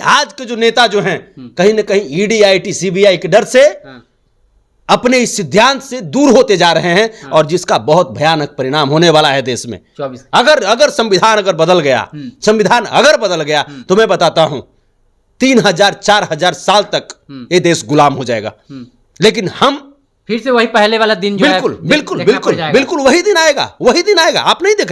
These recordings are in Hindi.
आज के जो नेता जो हैं कहीं ना कहीं ईडी, आईटी, सीबीआई के डर से अपने इस सिद्धांत से दूर होते जा रहे हैं और जिसका बहुत भयानक परिणाम होने वाला है देश में। अगर संविधान अगर बदल गया, संविधान अगर बदल गया तो मैं बताता हूं 3000-4000 साल तक ये देश गुलाम हो जाएगा। लेकिन हम फिर से वही पहले वाला दिन जो बिल्कुल वही दिन आएगा, वही दिन आएगा। आप नहीं देख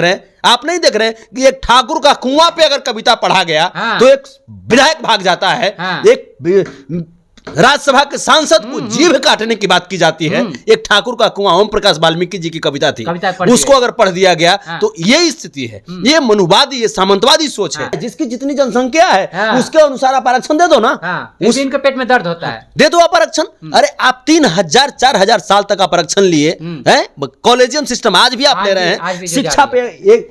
रहे हैं कि एक ठाकुर का कुआं पे अगर कविता पढ़ा गया तो एक विधायक भाग जाता है, एक राज्यसभा के सांसद को जीभ काटने की बात की जाती है। एक ठाकुर का कुआं ओम प्रकाश वाल्मीकि जी की कविता थी, उसको अगर पढ़ दिया गया तो ये स्थिति है। ये मनुवादी, ये सामंतवादी सोच है। जिसकी जितनी जनसंख्या है उसके अनुसार आप आरक्षण दे दो ना। इनके पेट में दर्द होता है, दे दो आप आरक्षण। अरे आप 3000-4000 साल तक आप आरक्षण लिए हैं, कॉलेजियम सिस्टम आज भी आप ले रहे हैं। शिक्षा पे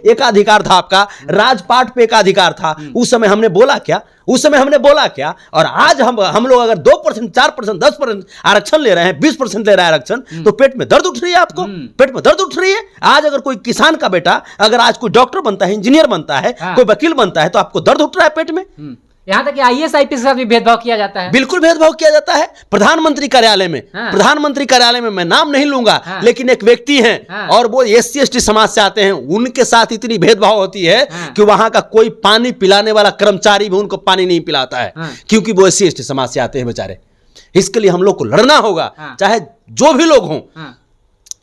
एक अधिकार था आपका, राजपाट पे एक अधिकार था। उस समय हमने बोला क्या? और आज हम लोग अगर 2%, 4%, 10% आरक्षण ले रहे हैं, 20% ले रहे हैं आरक्षण, तो पेट में दर्द उठ रही है आपको, पेट में दर्द उठ रही है। आज अगर कोई किसान का बेटा अगर आज कोई डॉक्टर बनता है, इंजीनियर बनता है, कोई वकील बनता है, तो आपको दर्द उठ रहा है पेट में। यहाँ तक कि आईएएस, आईपीएस के साथ भी भेदभाव किया जाता है। बिल्कुल भेदभाव किया जाता है। प्रधानमंत्री कार्यालय में मैं नाम नहीं लूंगा, लेकिन एक व्यक्ति हैं और वो एससी एसटी समाज से आते हैं, उनके साथ इतनी भेदभाव होती है कि वहां का कोई पानी पिलाने वाला कर्मचारी भी उनको पानी नहीं पिलाता है, क्योंकि वो एससी एसटी समाज से आते हैं बेचारे। इसके लिए हम लोग को लड़ना होगा, चाहे जो भी लोग हों,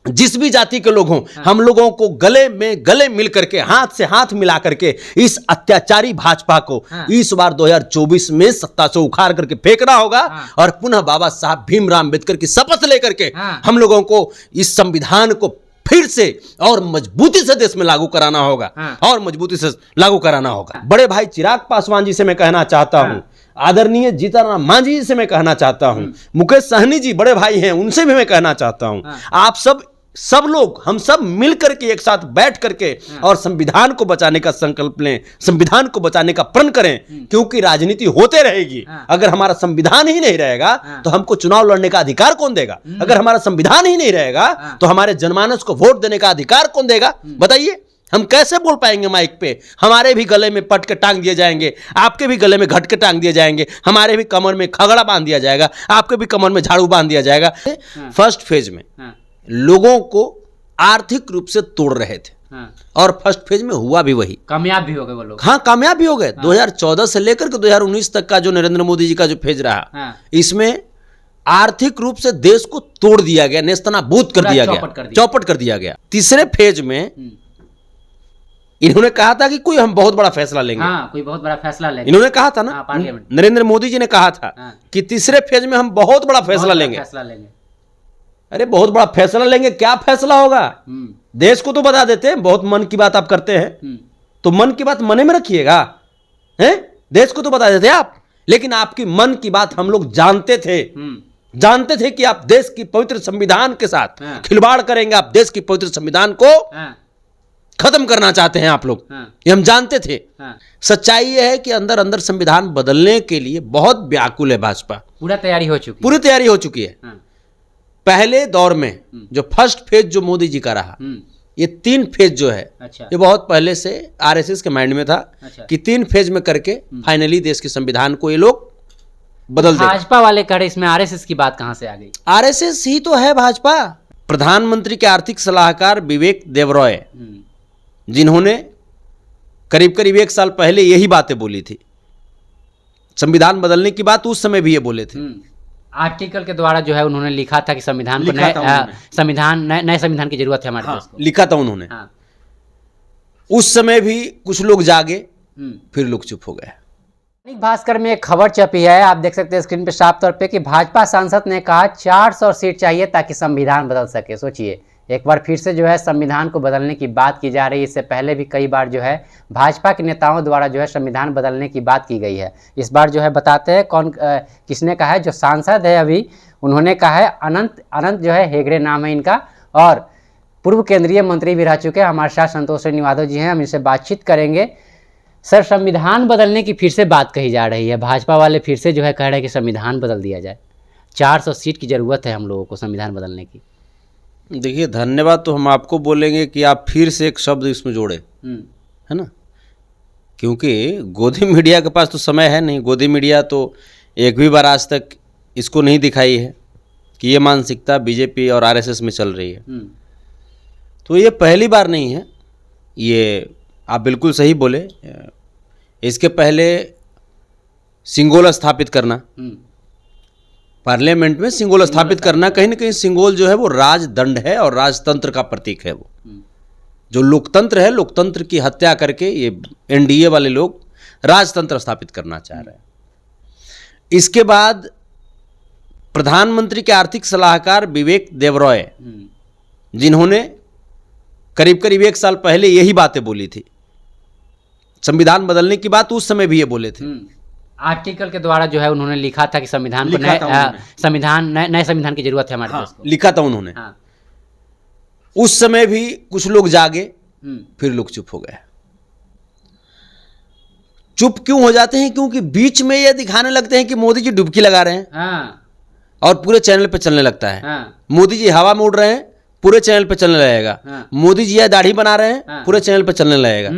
जिस भी जाति के लोग हों, हम लोगों को गले मिल करके, हाथ से हाथ मिला करके इस अत्याचारी भाजपा को इस बार 2024 में सत्ता से उखाड़ करके फेंकना होगा और पुनः बाबा साहब भीमराव अंबेडकर की शपथ लेकर के हम लोगों को इस संविधान को फिर से और मजबूती से देश में लागू कराना होगा बड़े भाई चिराग पासवान जी से मैं कहना चाहता हूं, आदरणीय जीतनराम मांझी जी से मैं कहना चाहता हूं, मुकेश सहनी जी बड़े भाई हैं, उनसे भी मैं कहना चाहता हूं, आप सब लोग, हम सब मिल करके एक साथ बैठ करके और संविधान को बचाने का संकल्प लें, संविधान को बचाने का प्रण करें, क्योंकि राजनीति होते रहेगी। अगर हमारा संविधान ही नहीं रहेगा तो हमको चुनाव लड़ने का अधिकार कौन देगा? अगर हमारा संविधान ही नहीं रहेगा तो हमारे जनमानस को वोट देने का अधिकार कौन देगा? बताइए, हम कैसे बोल पाएंगे माइक पे? हमारे भी गले में पट के टांग दिए जाएंगे, आपके भी गले में घट के टांग दिए जाएंगे, हमारे भी कमर में खगड़ा बांध दिया जाएगा, आपके भी कमर में झाड़ू बांध दिया जाएगा। फर्स्ट फेज में लोगों को आर्थिक रूप से तोड़ रहे थे और फर्स्ट फेज में हुआ भी वही, कामयाब भी हो गए वो लोग। हाँ, कामयाब भी हो गए। 2014 से लेकर के 2019 तक का जो नरेंद्र मोदी जी का जो फेज रहा, इसमें आर्थिक रूप से देश को तोड़ दिया गया, नेस्तनाबूद कर दिया गया, चौपट कर दिया गया। तीसरे फेज में इन्होंने कहा था कि कोई हम बहुत बड़ा फैसला लेंगे, कोई बहुत बड़ा फैसला लेंगे, इन्होंने कहा था ना, नरेंद्र मोदी जी ने कहा था कि तीसरे फेज में हम बहुत बड़ा फैसला लेंगे। अरे बहुत बड़ा फैसला लेंगे, क्या फैसला होगा? देश को तो बता देते हैं, बहुत मन की बात आप करते हैं तो मन की बात मने में रखिएगा, हैं? देश को तो बता देते आप, लेकिन आपकी मन की बात हम लोग जानते थे कि आप देश की पवित्र संविधान के साथ खिलवाड़ करेंगे, आप देश की पवित्र संविधान को खत्म करना चाहते हैं आप लोग, ये हम जानते थे। सच्चाई ये है कि अंदर अंदर संविधान बदलने के लिए बहुत व्याकुल है भाजपा, पूरी तैयारी हो चुकी है। पहले दौर में जो फर्स्ट फेज जो मोदी जी का रहा, ये 3 फेज जो है, ये बहुत पहले से आरएसएस के माइंड में था कि 3 फेज में करके फाइनली देश के संविधान को ये लोग बदल देंगे। भाजपा वाले कह रहे इसमें आरएसएस की बात कहां से आ गई? आरएसएस ही तो है भाजपा। प्रधानमंत्री के आर्थिक सलाहकार विवेक देबरॉय, जिन्होंने करीब 1 साल पहले यही बातें बोली थी, संविधान बदलने की बात उस समय भी ये बोले थे। आर्टिकल के द्वारा जो है उन्होंने लिखा था कि संविधान को नए संविधान की जरूरत है हमारे देश को, लिखा था उन्होंने। उस समय भी कुछ लोग जागे, फिर लोग चुप हो गए। दैनिक भास्कर में एक खबर छपी है, आप देख सकते हैं स्क्रीन पे साफ तौर पे, कि भाजपा सांसद ने कहा 400 सीट चाहिए ताकि संविधान बदल सके। सोचिए, एक बार फिर से जो है संविधान को बदलने की बात की जा रही है। इससे पहले भी कई बार जो है भाजपा के नेताओं द्वारा जो है संविधान बदलने की बात की गई है। इस बार जो है बताते हैं किसने कहा है, जो सांसद है अभी, उन्होंने कहा है, अनंत जो है हेगड़े नाम है इनका, और पूर्व केंद्रीय मंत्री भी रह चुके हैं। हमारे साथ संतोष श्रीनिवास जी हैं, हम इनसे बातचीत करेंगे। सर, संविधान बदलने की फिर से बात कही जा रही है, भाजपा वाले फिर से जो है कह रहे हैं कि संविधान बदल दिया जाए, 400 सीट की ज़रूरत है हम लोगों को संविधान बदलने की। देखिए, धन्यवाद तो हम आपको बोलेंगे कि आप फिर से एक शब्द इसमें जोड़े, है ना, क्योंकि गोदी मीडिया के पास तो समय है नहीं। गोदी मीडिया तो एक भी बार आज तक इसको नहीं दिखाई है कि ये मानसिकता बीजेपी और आरएसएस में चल रही है। तो ये पहली बार नहीं है, ये आप बिल्कुल सही बोले। इसके पहले सिंगोल स्थापित करना, पार्लियामेंट में सिंगोल स्थापित करना, कहीं ना कहीं सिंगोल जो है वो राजदंड है और राजतंत्र का प्रतीक है। वो जो लोकतंत्र है, लोकतंत्र की हत्या करके ये एनडीए वाले लोग राजतंत्र स्थापित करना चाह रहे हैं। इसके बाद प्रधानमंत्री के आर्थिक सलाहकार विवेक देबरॉय, जिन्होंने करीब करीब 1 साल पहले यही बातें बोली थी, संविधान बदलने की बात उस समय भी ये बोले थे। आर्टिकल के द्वारा जो है उन्होंने लिखा था कि संविधान को नए संविधान की जरूरत है हमारे देश को। लिखा था उन्होंने। उस समय भी कुछ लोग जागे, फिर लोग चुप हो गए। चुप क्यों हो जाते हैं? क्योंकि बीच में ये दिखाने लगते हैं कि मोदी जी डुबकी लगा रहे हैं और पूरे चैनल पे चलने लगता है। मोदी जी हवा में उड़ रहे हैं, पूरे चैनल पे चलने लगेगा। मोदी जी दाढ़ी बना रहे हैं, पूरे चैनल पे चलने लगेगा।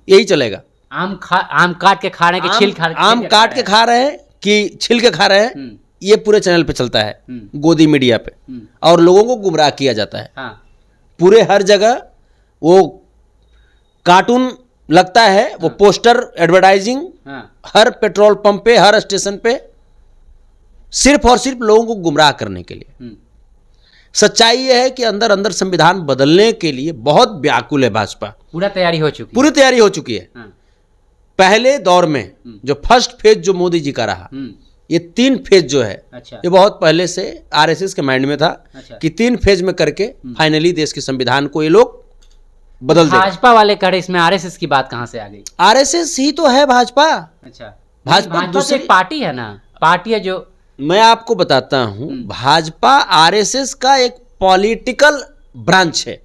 यही चलेगा। आम काट के खा रहे हैं कि आम काट के खा रहे हैं कि छिल के खा रहे हैं, ये पूरे चैनल पे चलता है, गोदी मीडिया पे, और लोगों को गुमराह किया जाता है। पूरे हर जगह वो कार्टून लगता है, वो पोस्टर एडवर्टाइजिंग हर पेट्रोल पंप पे, हर स्टेशन पे, सिर्फ और सिर्फ लोगों को गुमराह करने के लिए। सच्चाई यह है कि अंदर अंदर संविधान बदलने के लिए बहुत व्याकुल है भाजपा। पूरी तैयारी हो चुकी है। पहले दौर में जो फर्स्ट फेज जो मोदी जी का रहा, ये 3 फेज जो है, ये बहुत पहले से आरएसएस के माइंड में था कि 3 फेज में करके फाइनली देश के संविधान को ये लोग बदल देंगे। भाजपा वाले करे, इसमें आरएसएस की बात कहां से आ गई? आरएसएस ही तो है भाजपा। अच्छा, भाजपा दूसरी पार्टी है ना, पार्टी है जो, मैं आपको बताता हूं, भाजपा आरएसएस का एक पॉलिटिकल ब्रांच है।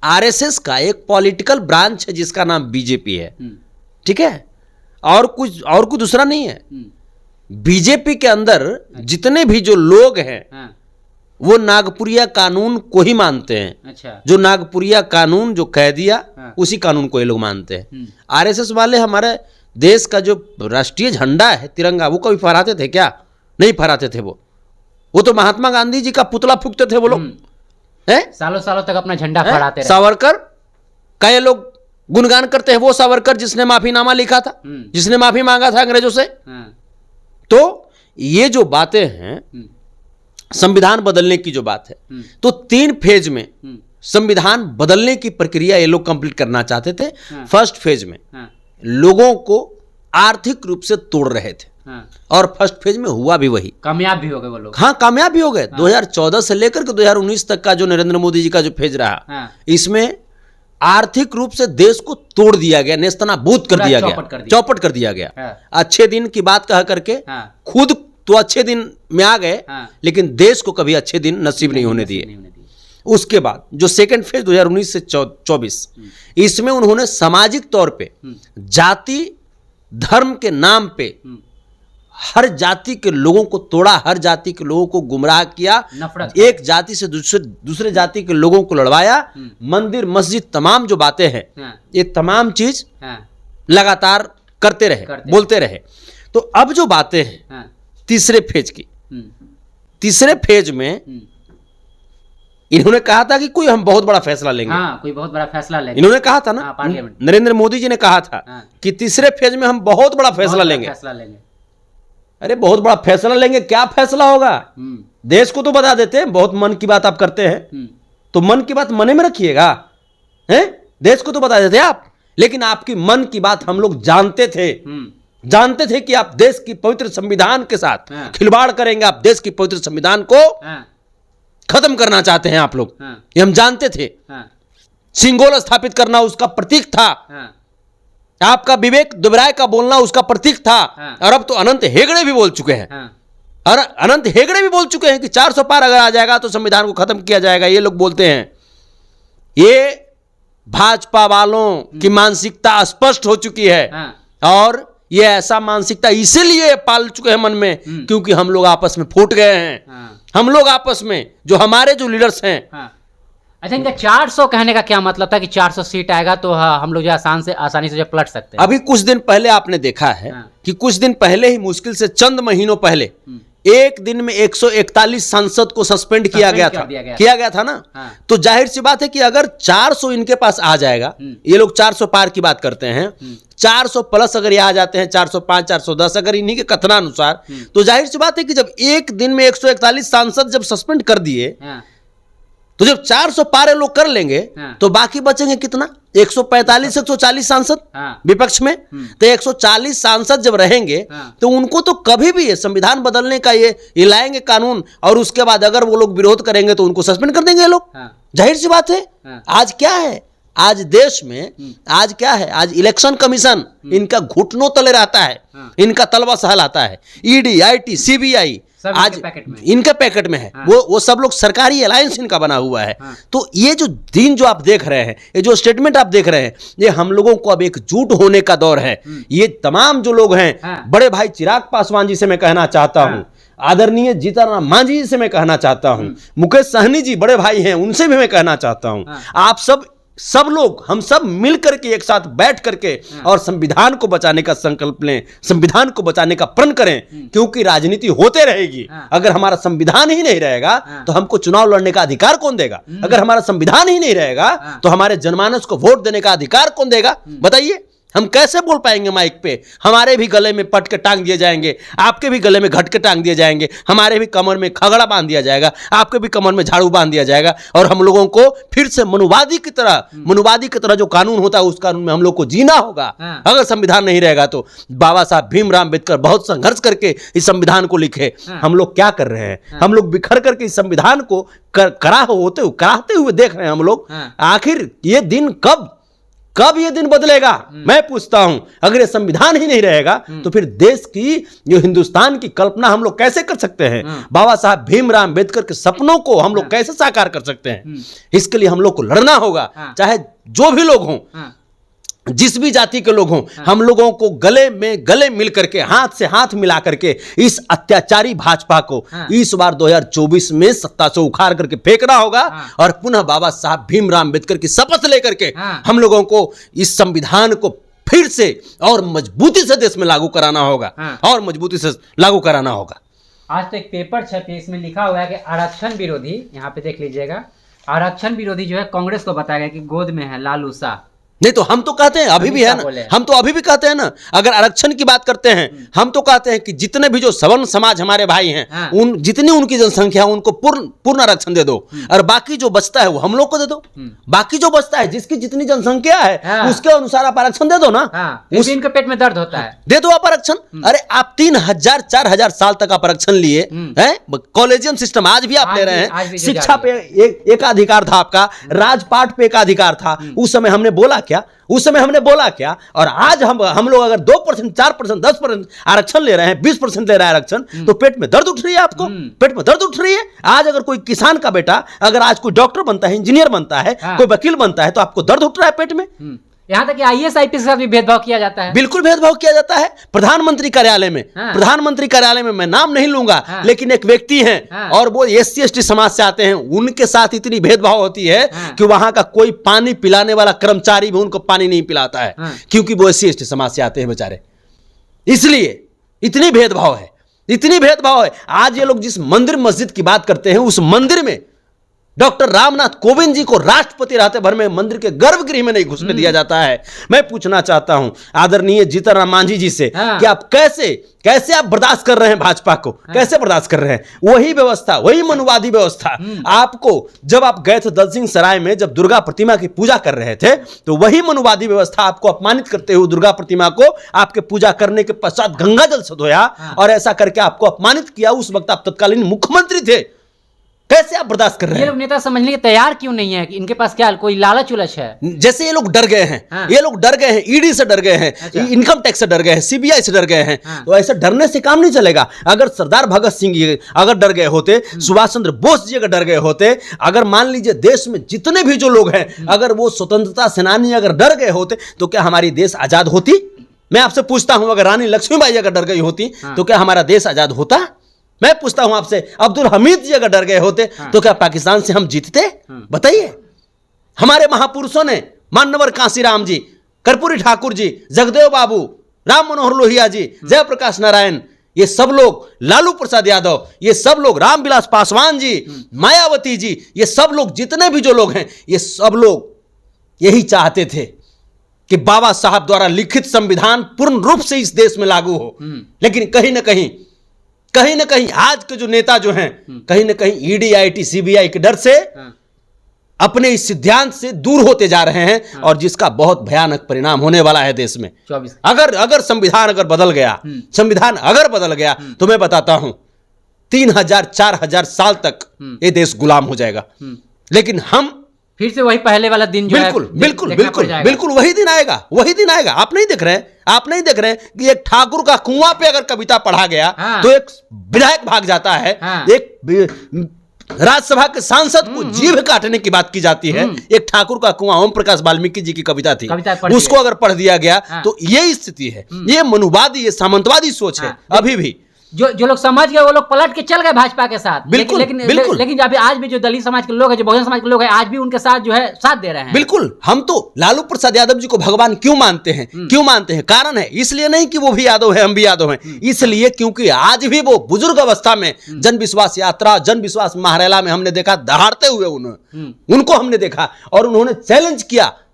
आरएसएस का एक पॉलिटिकल ब्रांच है जिसका नाम बीजेपी है। ठीक है, और कुछ दूसरा नहीं है। बीजेपी के अंदर जितने भी जो लोग हैं वो नागपुरिया कानून को ही मानते हैं। अच्छा। जो नागपुरिया कानून जो कह दिया, उसी कानून को ये लोग मानते हैं। आरएसएस वाले हमारे देश का जो राष्ट्रीय झंडा है, तिरंगा, वो कभी फहराते थे क्या? नहीं फहराते थे। वो तो महात्मा गांधी जी का पुतला फूंकते थे वो लोग। हैं? सालों सालों तक अपना झंडा फहराते रहे। सावरकर का ये लोग गुणगान करते हैं। वो सावरकर जिसने माफीनामा लिखा था, जिसने माफी मांगा था अंग्रेजों से। तो ये जो बातें हैं, संविधान बदलने की जो बात है, तो 3 फेज में संविधान बदलने की प्रक्रिया ये लोग कंप्लीट करना चाहते थे। फर्स्ट फेज में लोगों को आर्थिक रूप से तोड़ रहे थे, और फर्स्ट फेज में हुआ भी वही। कामयाब भी हो गए वो लोग। हाँ, कामयाब भी हो गए। 2014 से लेकर के 2019 तक का जो नरेंद्र मोदी जी का जो फेज रहा, इसमें आर्थिक रूप से देश को तोड़ दिया गया, नेस्तनाबूद कर दिया गया, चौपट कर दिया गया। अच्छे दिन की बात कह करके खुद तो अच्छे दिन में आ गए, लेकिन देश को कभी अच्छे दिन नसीब नहीं होने दिए। उसके बाद जो सेकंड फेज 2019 से 24, इसमें उन्होंने सामाजिक तौर पे जाति धर्म के नाम पे हर जाति के लोगों को तोड़ा, हर जाति के लोगों को गुमराह किया, एक जाति से दूसरे जाति के लोगों को लड़वाया। मंदिर मस्जिद तमाम जो बातें हैं, ये तमाम चीज लगातार करते रहे, बोलते रहे। तो अब जो बातें हैं तीसरे फेज की, तीसरे फेज में इन्होंने कहा था कि कोई हम बहुत बड़ा फैसला लेंगे। कोई बहुत बड़ा फैसला लेंगे। इन्होंने कहा था ना, नरेंद्र मोदी जी ने कहा था कि तीसरे फेज में हम बहुत बड़ा फैसला लेंगे। अरे बहुत बड़ा फैसला लेंगे, क्या फैसला होगा? देश को तो बता देते हैं। बहुत मन की बात आप करते हैं, तो मन की बात मने में रखिएगा। हैं? देश को तो बता देते आप, लेकिन आपकी मन की बात हम लोग जानते थे कि आप देश की पवित्र संविधान के साथ खिलवाड़ करेंगे, आप देश की पवित्र संविधान को खत्म करना चाहते हैं आप लोग, ये हम जानते थे। सिंगोल स्थापित करना उसका प्रतीक था। आपका विवेक देबरॉय का बोलना उसका प्रतीक था। और अब तो अनंत हेगड़े भी बोल चुके हैं, और अनंत हेगड़े भी बोल चुके हैं कि 400 पार अगर आ जाएगा तो संविधान को खत्म किया जाएगा। ये लोग बोलते हैं। ये भाजपा वालों की मानसिकता स्पष्ट हो चुकी है, और ये ऐसा मानसिकता इसीलिए पाल चुके हैं मन में क्योंकि हम लोग आपस में फूट गए हैं। हम लोग आपस में, जो हमारे जो लीडर्स हैं, अच्छा, इनका 400 कहने का क्या मतलब था कि 400 सीट आएगा तो हम लोग जो आसानी से जो पलट सकते हैं? अभी कुछ दिन पहले आपने देखा है कि कुछ दिन पहले ही, मुश्किल से चंद महीनों पहले, एक दिन में 141 सांसद को सस्पेंड किया गया था ना। तो जाहिर सी बात है कि अगर 400 इनके पास आ जाएगा, ये लोग 400 पार की बात करते हैं, 400 प्लस अगर ये आ जाते हैं, 405 410 अगर इन्हीं के कथनानुसार, तो जाहिर सी बात है कि जब एक दिन में 141 सांसद जब सस्पेंड कर दिए, तो जब 400 पारे लोग कर लेंगे तो बाकी बचेंगे कितना? 145 140 सांसद विपक्ष में। तो 140 सांसद जब रहेंगे तो उनको तो कभी भी संविधान बदलने का ये लाएंगे कानून, और उसके बाद अगर वो लोग विरोध करेंगे तो उनको सस्पेंड कर देंगे ये लोग। जाहिर सी बात है। आज क्या है, आज देश में आज क्या है, आज इलेक्शन कमीशन इनका घुटनों तले रहता है, इनका तलवा सहलाता है। ईडी, आईटी, सीबीआई आज इनके पैकेट में है। वो सब लोग सरकारी अलायंस इनका बना हुआ है। तो ये जो दिन जो आप देख रहे हैं, ये जो स्टेटमेंट आप देख रहे हैं, ये हम लोगों को अब एकजुट होने का दौर है। ये तमाम जो लोग हैं, बड़े भाई चिराग पासवान जी से मैं कहना चाहता हूं, आदरणीय जीतन राम मांझी जी से मैं कहना चाहता हूं, मुकेश सहनी जी बड़े भाई हैं, उनसे भी मैं कहना चाहता हूं, आप सब लोग, हम सब मिलकर के एक साथ बैठ करके और संविधान को बचाने का संकल्प लें, संविधान को बचाने का प्रण करें, क्योंकि राजनीति होते रहेगी। अगर हमारा संविधान ही नहीं रहेगा तो हमको चुनाव लड़ने का अधिकार कौन देगा? अगर हमारा संविधान ही नहीं रहेगा तो हमारे जनमानस को वोट देने का अधिकार कौन देगा? बताइए, हम कैसे बोल पाएंगे माइक पे? हमारे भी गले में पट के टांग दिए जाएंगे, आपके भी गले में घट के टांग दिए जाएंगे, हमारे भी कमर में खगड़ा बांध दिया जाएगा, आपके भी कमर में झाड़ू बांध दिया जाएगा, और हम लोगों को फिर से मनुवादी की तरह जो कानून होता है उस कानून में हम लोग को जीना होगा। अगर संविधान नहीं रहेगा तो बाबा साहब भीमराव अंबेडकर बहुत संघर्ष करके इस संविधान को लिखे। हम लोग क्या कर रहे हैं? हम लोग बिखर करके इस संविधान को कराते हुए देख रहे हैं हम लोग। आखिर ये दिन कब ये दिन बदलेगा? मैं पूछता हूं। अगर ये संविधान ही नहीं रहेगा तो फिर देश की, जो हिंदुस्तान की कल्पना हम लोग कैसे कर सकते हैं? बाबा साहब भीमराव अंबेडकर के सपनों को हम लोग कैसे साकार कर सकते हैं? इसके लिए हम लोग को लड़ना होगा, चाहे जो भी लोग हों, जिस भी जाति के लोग हों। हम लोगों को गले मिल करके, हाथ से हाथ मिला करके इस अत्याचारी भाजपा को इस बार 2024 में सत्ता से उखाड़ करके फेंकना होगा, और पुनः बाबा साहब भीमराव अंबेडकर की शपथ लेकर के हम लोगों को इस संविधान को फिर से और मजबूती से देश में लागू कराना होगा, और मजबूती से लागू कराना होगा। आज तो एक पेपर छपी, इसमें लिखा हुआ है कि आरक्षण विरोधी, यहाँ पे देख लीजिएगा, आरक्षण विरोधी जो है कांग्रेस को बताया गया कि गोद में है लालू शाह। नहीं तो हम तो कहते हैं, अभी भी है ना, हम तो अभी भी कहते हैं ना, अगर आरक्षण की बात करते हैं, हम तो कहते हैं कि जितने भी जो सवर्ण समाज हमारे भाई हैं, उन जितनी उनकी जनसंख्या है उनको पूर्ण आरक्षण दे दो, और बाकी जो बचता है वो हम लोग को दे दो। बाकी जो बचता है, जिसकी जितनी जनसंख्या है उसके अनुसार आप आरक्षण दे दो ना। उनके पेट में दर्द होता है, दे दो आप आरक्षण। अरे आप 3000 4000 साल तक आप आरक्षण लिए हैं, कॉलेजियम सिस्टम आज भी आप ले रहे हैं, शिक्षा पे एक अधिकार था आपका, राजपाट पे एक अधिकार था। उस समय हमने बोला क्या? और आज हम लोग अगर 2%, 4%, 10% आरक्षण ले रहे हैं, 20% ले रहा है आरक्षण, तो पेट में दर्द उठ रही है आपको? पेट में दर्द उठ रही है? आज अगर कोई किसान का बेटा अगर आज कोई डॉक्टर बनता है, इंजीनियर बनता है, कोई वकील बनता है, तो आपको दर्द उठ रहा है पेट में? यहाँ तक कि आईएएस आईपीएस का भी भेदभाव किया जाता है। बिल्कुल भेदभाव किया जाता है। प्रधानमंत्री कार्यालय में मैं नाम नहीं लूंगा, लेकिन एक व्यक्ति हैं और वो SC ST समाज से आते हैं, उनके साथ इतनी भेदभाव होती है कि वहां का कोई पानी पिलाने वाला कर्मचारी भी उनको पानी नहीं पिलाता है, क्योंकि वो SC ST समाज से आते हैं बेचारे। इसलिए इतनी भेदभाव है। आज ये लोग जिस मंदिर मस्जिद की बात करते हैं, उस मंदिर में डॉक्टर रामनाथ कोविंद जी को राष्ट्रपति रहते भर में मंदिर के गर्भगृह में नहीं घुसने दिया जाता है। मैं पूछना चाहता हूं आदरणीय जीतन राम मांझी जी से कि आप कैसे आप बर्दाश्त कर रहे हैं भाजपा को? कैसे बर्दाश्त कर रहे हैं? वही व्यवस्था, वही मनुवादी व्यवस्था आपको, जब आप गए थे दलसिंह सराय में, जब दुर्गा प्रतिमा की पूजा कर रहे थे, तो वही मनुवादी व्यवस्था आपको अपमानित करते हुए दुर्गा प्रतिमा को आपके पूजा करने के पश्चात गंगा जल से धोया और ऐसा करके आपको अपमानित किया। उस वक्त आप तत्कालीन मुख्यमंत्री थे। कैसे आप बर्दाश्त कर रहे हैं? ये लोग नेता समझने के तैयार क्यों नहीं है कि इनके पास क्या कोई लालच उलच है? जैसे ये लोग डर गए हैं, ये लोग डर गए हैं, ईडी से डर गए हैं, इनकम टैक्स से डर गए हैं, सीबीआई से डर गए हैं। तो ऐसे डरने से काम नहीं चलेगा। अगर सरदार भगत सिंह जी अगर डर गए होते, सुभाष चंद्र बोस जी अगर डर गए होते, अगर मान लीजिए देश में जितने भी जो लोग हैं, अगर वो स्वतंत्रता सेनानी अगर डर गए होते, तो क्या हमारी देश आजाद होती? मैं आपसे पूछता हूं, अगर रानी लक्ष्मीबाई अगर डर गई होती तो क्या हमारा देश आजाद होता? मैं पूछता हूं आपसे, अब्दुल हमीद जी अगर डर गए होते तो क्या पाकिस्तान से हम जीतते? बताइए। हमारे महापुरुषों ने, मान्यवर कांसीराम जी, कर्पूरी ठाकुर जी, जगदेव बाबू, राम मनोहर लोहिया जी, जयप्रकाश नारायण, ये सब लोग, लालू प्रसाद यादव, ये सब लोग, रामविलास पासवान जी, मायावती जी, ये सब लोग, जितने भी जो लोग हैं, ये सब लोग यही चाहते थे कि बाबा साहब द्वारा लिखित संविधान पूर्ण रूप से इस देश में लागू हो। लेकिन कहीं ना कहीं आज के जो नेता जो हैं, कहीं ना कहीं ईडी, आईटी, सीबीआई के डर से अपने इस सिद्धांत से दूर होते जा रहे हैं, और जिसका बहुत भयानक परिणाम होने वाला है देश में। अगर संविधान अगर बदल गया, तो मैं बताता हूं 3000-4000 साल तक ये देश गुलाम हो जाएगा। लेकिन हम फिर से वही पहले वाला दिन जो बिल्कुल वही दिन आएगा। आप नहीं देख रहे हैं कि एक ठाकुर का कुआं पे अगर कविता पढ़ा गया तो एक विधायक भाग जाता है, एक राज्यसभा के सांसद को जीभ काटने की बात की जाती है। एक ठाकुर का कुआं, ओम प्रकाश वाल्मीकि जी की कविता थी, उसको अगर पढ़ दिया गया तो ये स्थिति है। ये मनुवादी, ये सामंतवादी सोच है। अभी भी जो लोग समझ गए वो लोग पलट के चल गए भाजपा के साथ। लेकिन अभी आज भी जो दलित समाज के लोग हैं, जो बहुजन समाज के लोग हैं, आज भी उनके साथ जो है साथ दे रहे हैं। बिल्कुल। हम तो लालू प्रसाद यादव जी को भगवान क्यों मानते हैं? कारण है, इसलिए नहीं कि वो भी यादव है, हम भी यादव हैं, इसलिए क्योंकि आज भी वो बुजुर्ग अवस्था में जन विश्वास यात्रा, जन विश्वास महारेला में हमने देखा दहाड़ते हुए उनको हमने देखा, और उन्होंने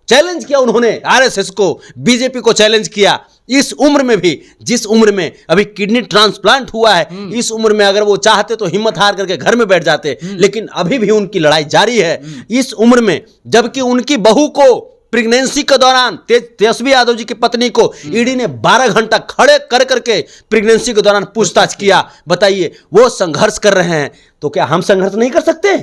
चैलेंज किया उन्होंने आरएसएस को, बीजेपी को चैलेंज किया। इस उम्र में भी, जिस उम्र में अभी किडनी ट्रांसप्लांट हुआ है, इस उम्र में अगर वो चाहते तो हिम्मत हार करके घर में बैठ जाते, लेकिन अभी भी उनकी लड़ाई जारी है इस उम्र में। जबकि उनकी बहू को प्रेगनेंसी के दौरान, तेजस्वी यादव जी की पत्नी को ईडी ने 12 घंटा खड़े कर करके प्रेगनेंसी के दौरान पूछताछ किया। बताइए, वो संघर्ष कर रहे हैं, तो क्या हम संघर्ष नहीं कर सकते?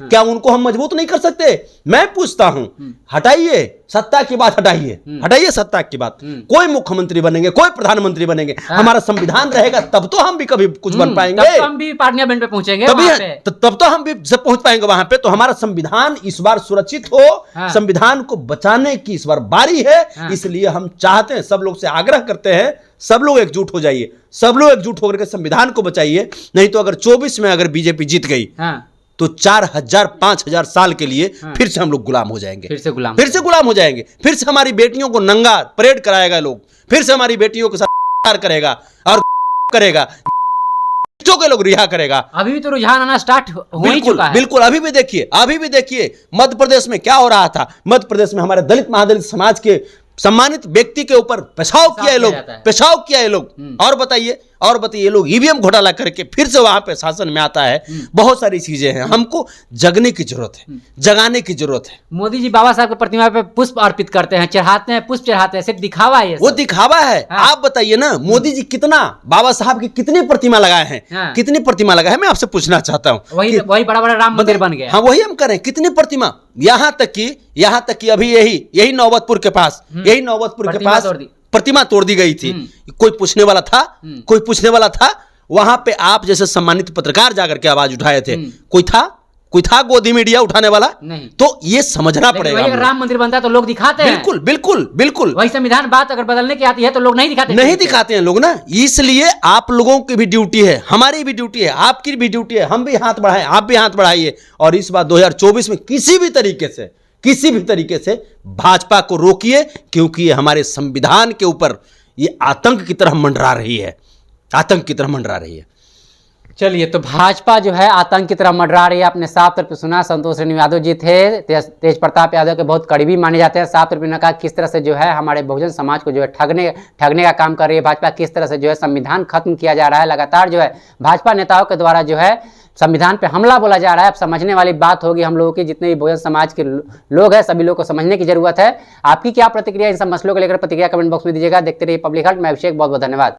क्या उनको हम मजबूत नहीं कर सकते? मैं पूछता हूं, हटाइए सत्ता की बात, हटाइए सत्ता की बात। कोई मुख्यमंत्री बनेंगे, कोई प्रधानमंत्री बनेंगे, हमारा संविधान रहेगा, तब तो हम भी कभी कुछ बन पाएंगे, तब तो हम भी पार्लियामेंट पे पहुंचेंगे, तब तो हम भी जब पहुंच पाएंगे वहां पे। तो हमारा संविधान इस बार सुरक्षित हो, संविधान को बचाने की इस बार बारी है। इसलिए हम चाहते हैं, सब लोग से आग्रह करते हैं, सब लोग एकजुट हो जाइए, सब लोग एकजुट होकर के संविधान को बचाइए। नहीं तो अगर 24 में अगर बीजेपी जीत गई तो 4000-5000 साल के लिए फिर से हम लोग गुलाम हो जाएंगे, फिर से गुलाम हो जाएंगे। फिर से हमारी बेटियों को नंगा परेड कराएगा लोग, फिर से हमारी बेटियों के साथ करेगा और करेगा, के लोग रिहा करेगा। अभी भी तो रुझान आना स्टार्ट हो ही चुका है। बिल्कुल। अभी भी देखिए मध्य प्रदेश में क्या हो रहा था। मध्य प्रदेश में हमारे दलित महादलित समाज के सम्मानित व्यक्ति के ऊपर पेशाब किया ये लोग। और बताइए ये लोग ईवीएम घोटाला करके फिर से वहां पे शासन में आता है। बहुत सारी चीजें हैं, हमको जगने की जरूरत है, जगाने की जरूरत है। मोदी जी बाबा साहब की प्रतिमा पे पुष्प अर्पित करते हैं, पुष्प चढ़ाते हैं, सिर्फ दिखावा है, वो दिखावा है। आप बताइए ना, मोदी जी कितना, बाबा साहब की कितनी प्रतिमा लगाए हैं, कितनी प्रतिमा लगाए हैं, मैं आपसे पूछना चाहता हूँ। वही बड़ा बड़ा राम मंदिर बन गया। हाँ, वही हम करें, कितनी प्रतिमा, यहाँ तक कि अभी यही नौबतपुर के पास प्रतिमा तोड़ दी गई थी। कोई पूछने वाला था? वहां पे आप जैसे सम्मानित पत्रकार जाकर के आवाज उठाए थे, कोई था गोदी मीडिया उठाने वाला? नहीं। तो ये समझना पड़ेगा। अगर राम मंदिर बनता है तो लोग दिखाते हैं। बिल्कुल। वही संविधान बात अगर बदलने की आती है तो लोग नहीं दिखाते हैं लोग ना। इसलिए आप लोगों की भी ड्यूटी है, हमारी भी ड्यूटी है, आपकी भी ड्यूटी है, हम भी हाथ बढ़ाएं, आप भी हाथ बढ़ाइए। और इस बार 2024 में किसी भी तरीके से भाजपा को रोकिए, क्योंकि ये हमारे संविधान के ऊपर ये आतंक की तरह मंडरा रही है। चलिए, तो भाजपा जो है आतंक की तरह मंडरा रही है। आपने साफ तौर पे सुना, संतोष यादव जी थे, तेज प्रताप यादव के बहुत करीबी माने जाते हैं। साफ तौर पे उन्होंने कहा किस तरह से जो है हमारे बहुजन समाज को जो है ठगने का काम कर रही है भाजपा, किस तरह से जो है संविधान खत्म किया जा रहा है। लगातार जो है भाजपा नेताओं के द्वारा जो है संविधान पे हमला बोला जा रहा है। अब समझने वाली बात होगी हम लोगों की, जितने भी बहुजन समाज के लोग हैं सभी लोग को समझने की जरूरत है। आपकी क्या प्रतिक्रिया इन सब मसलों को लेकर? प्रतिक्रिया कमेंट बॉक्स में दीजिएगा। देखते रहिए पब्लिक हर्ट। मैं अभिषेक, बहुत बहुत धन्यवाद।